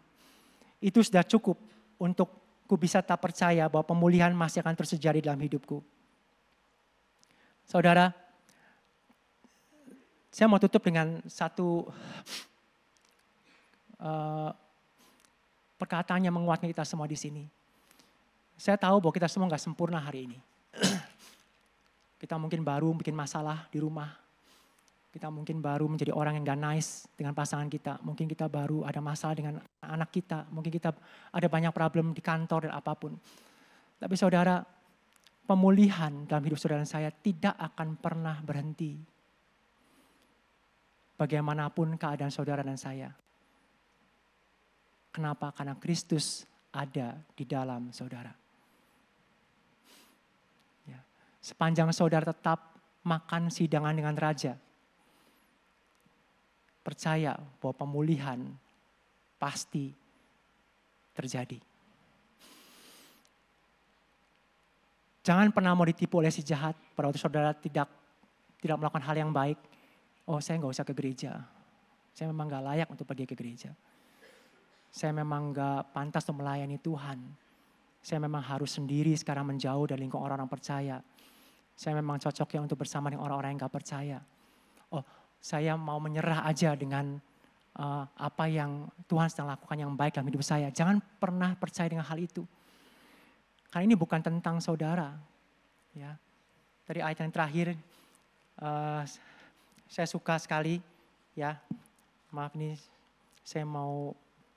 Itu sudah cukup untuk ku bisa tak percaya bahwa pemulihan masih akan terus terjadi dalam hidupku. Saudara, saya mau tutup dengan satu perkataan yang menguatkan kita semua di sini. Saya tahu bahwa kita semua nggak sempurna hari ini. Kita mungkin baru bikin masalah di rumah. Kita mungkin baru menjadi orang yang gak nice dengan pasangan kita. Mungkin kita baru ada masalah dengan anak kita. Mungkin kita ada banyak problem di kantor dan apapun. Tapi saudara, pemulihan dalam hidup saudara dan saya tidak akan pernah berhenti. Bagaimanapun keadaan saudara dan saya. Kenapa? Karena Kristus ada di dalam saudara. Ya. Sepanjang saudara tetap makan sidangan dengan raja, percaya bahwa pemulihan pasti terjadi. Jangan pernah mau ditipu oleh si jahat pada waktu saudara tidak melakukan hal yang baik. Oh, saya nggak usah ke gereja. Saya memang nggak layak untuk pergi ke gereja. Saya memang gak pantas untuk melayani Tuhan. Saya memang harus sendiri sekarang menjauh dari lingkungan orang-orang percaya. Saya memang cocoknya untuk bersama dengan orang-orang yang gak percaya. Oh, saya mau menyerah aja dengan apa yang Tuhan sedang lakukan yang baik dalam hidup saya. Jangan pernah percaya dengan hal itu. Karena ini bukan tentang saudara. Ya. Dari ayat yang terakhir, saya suka sekali. Ya, maaf ini saya mau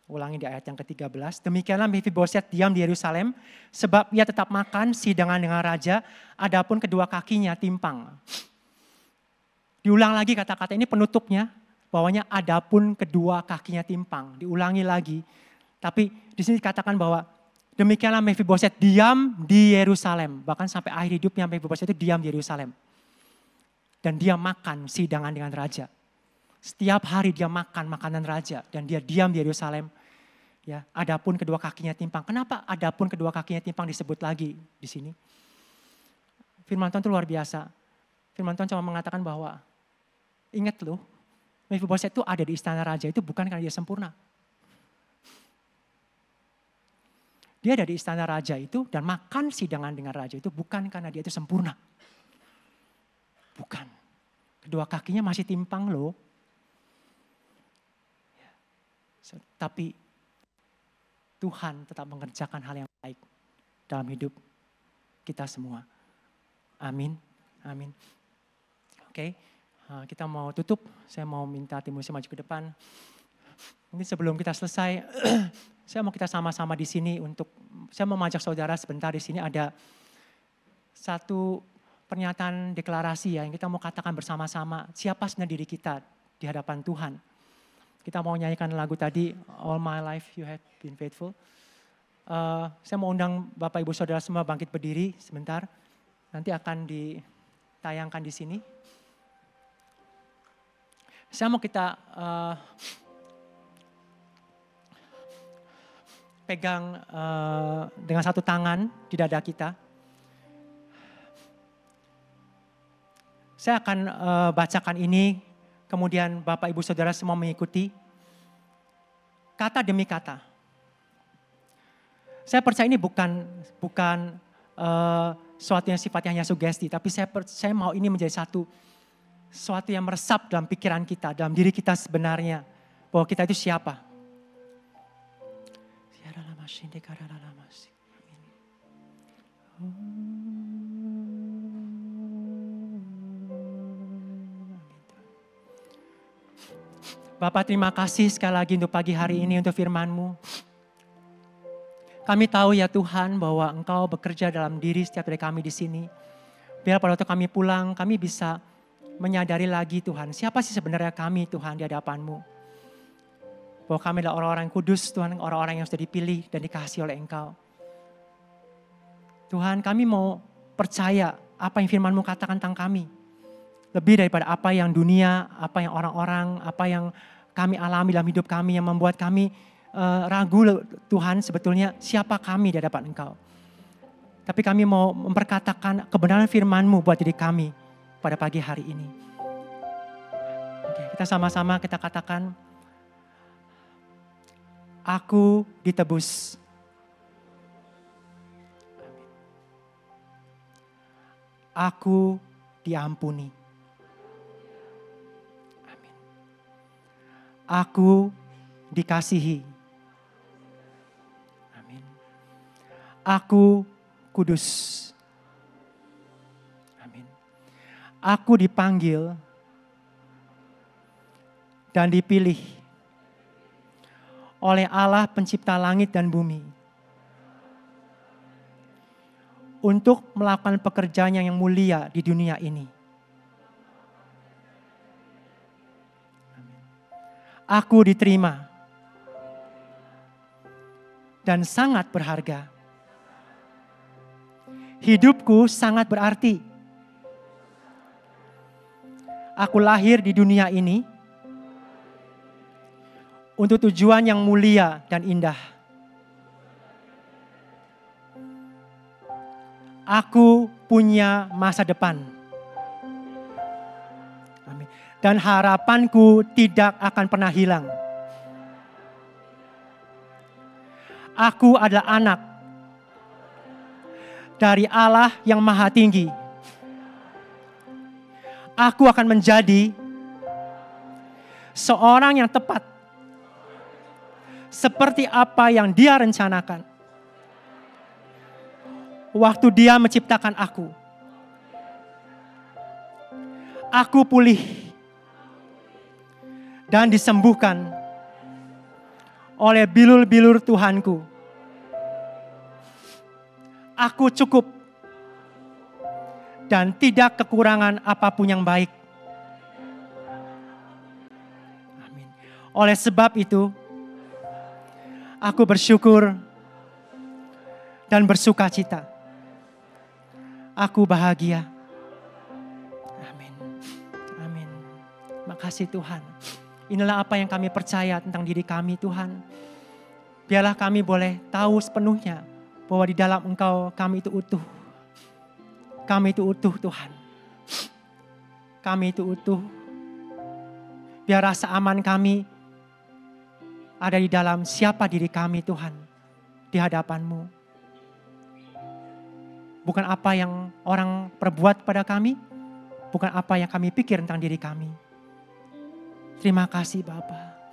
ulangi di ayat yang ke-13. Demikianlah Mephiboset diam di Yerusalem, sebab ia tetap makan sidangan dengan raja, adapun kedua kakinya timpang. Diulang lagi kata-kata ini penutupnya, bahwanya adapun kedua kakinya timpang. Diulangi lagi, tapi di sini dikatakan bahwa demikianlah Mephiboset diam di Yerusalem. Bahkan sampai akhir hidupnya Mephiboset itu diam di Yerusalem. Dan dia makan sidangan dengan raja. Setiap hari dia makan makanan raja dan dia diam di Yerusalem. Ya, adapun kedua kakinya timpang. Kenapa adapun kedua kakinya timpang disebut lagi di sini? Firman Tuhan itu luar biasa. Firman Tuhan cuma mengatakan bahwa ingat loh, Mephiboset itu ada di istana raja itu bukan karena dia sempurna. Dia ada di istana raja itu dan makan sidangan dengan raja itu bukan karena dia itu sempurna. Bukan. Kedua kakinya masih timpang loh. Tapi Tuhan tetap mengerjakan hal yang baik dalam hidup kita semua. Amin. Amin. Oke, kita mau tutup. Saya mau minta Timotius maju ke depan. Mungkin sebelum kita selesai, saya mau kita sama-sama di sini saya mau mengajak saudara sebentar di sini ada satu pernyataan deklarasi ya yang kita mau katakan bersama-sama. Siapa sebenarnya diri kita di hadapan Tuhan. Kita mau nyanyikan lagu tadi, All My Life You Have Been Faithful. Saya mau undang Bapak Ibu Saudara semua bangkit berdiri sebentar. Nanti akan ditayangkan di sini. Saya mau kita pegang dengan satu tangan di dada kita. Saya akan bacakan ini, kemudian Bapak Ibu Saudara semua mengikuti. Kata demi kata. Saya percaya ini bukan sesuatu yang sifatnya hanya sugesti, tapi saya mau ini menjadi sesuatu yang meresap dalam pikiran kita, dalam diri kita sebenarnya. Bahwa kita itu siapa. Bapak terima kasih sekali lagi untuk pagi hari ini untuk firman-Mu. Kami tahu ya Tuhan bahwa Engkau bekerja dalam diri setiap dari kami di sini. Biar pada waktu kami pulang kami bisa menyadari lagi Tuhan. Siapa sih sebenarnya kami Tuhan di hadapan-Mu. Bahwa kami adalah orang-orang yang kudus Tuhan, orang-orang yang sudah dipilih dan dikasihi oleh Engkau. Tuhan, kami mau percaya apa yang firman-Mu katakan tentang kami. Lebih daripada apa yang dunia, apa yang orang-orang, apa yang kami alami dalam hidup kami yang membuat kami ragu Tuhan sebetulnya siapa kami di hadapan Engkau. Tapi kami mau memperkatakan kebenaran firman-Mu buat diri kami pada pagi hari ini. Oke, kita sama-sama kita katakan, aku ditebus. Aku diampuni. Amin. Aku dikasihi. Amin. Aku kudus. Amin. Aku dipanggil dan dipilih oleh Allah pencipta langit dan bumi untuk melakukan pekerjaan yang mulia di dunia ini. Aku diterima dan sangat berharga. Hidupku sangat berarti. Aku lahir di dunia ini untuk tujuan yang mulia dan indah. Aku punya masa depan. Amin. Dan harapanku tidak akan pernah hilang. Aku adalah anak dari Allah yang Maha Tinggi. Aku akan menjadi seorang yang tepat seperti apa yang Dia rencanakan. Waktu Dia menciptakan aku. Aku pulih dan disembuhkan oleh bilur-bilur Tuhanku. Aku cukup dan tidak kekurangan apapun yang baik. Amin. Oleh sebab itu, aku bersyukur dan bersuka cita. Aku bahagia. Amin. Amin. Makasih Tuhan. Inilah apa yang kami percaya tentang diri kami Tuhan. Biarlah kami boleh tahu sepenuhnya bahwa di dalam Engkau kami itu utuh. Kami itu utuh Tuhan. Kami itu utuh. Biar rasa aman kami ada di dalam siapa diri kami Tuhan. Di hadapan-Mu. Bukan apa yang orang perbuat pada kami. Bukan apa yang kami pikir tentang diri kami. Terima kasih Bapa.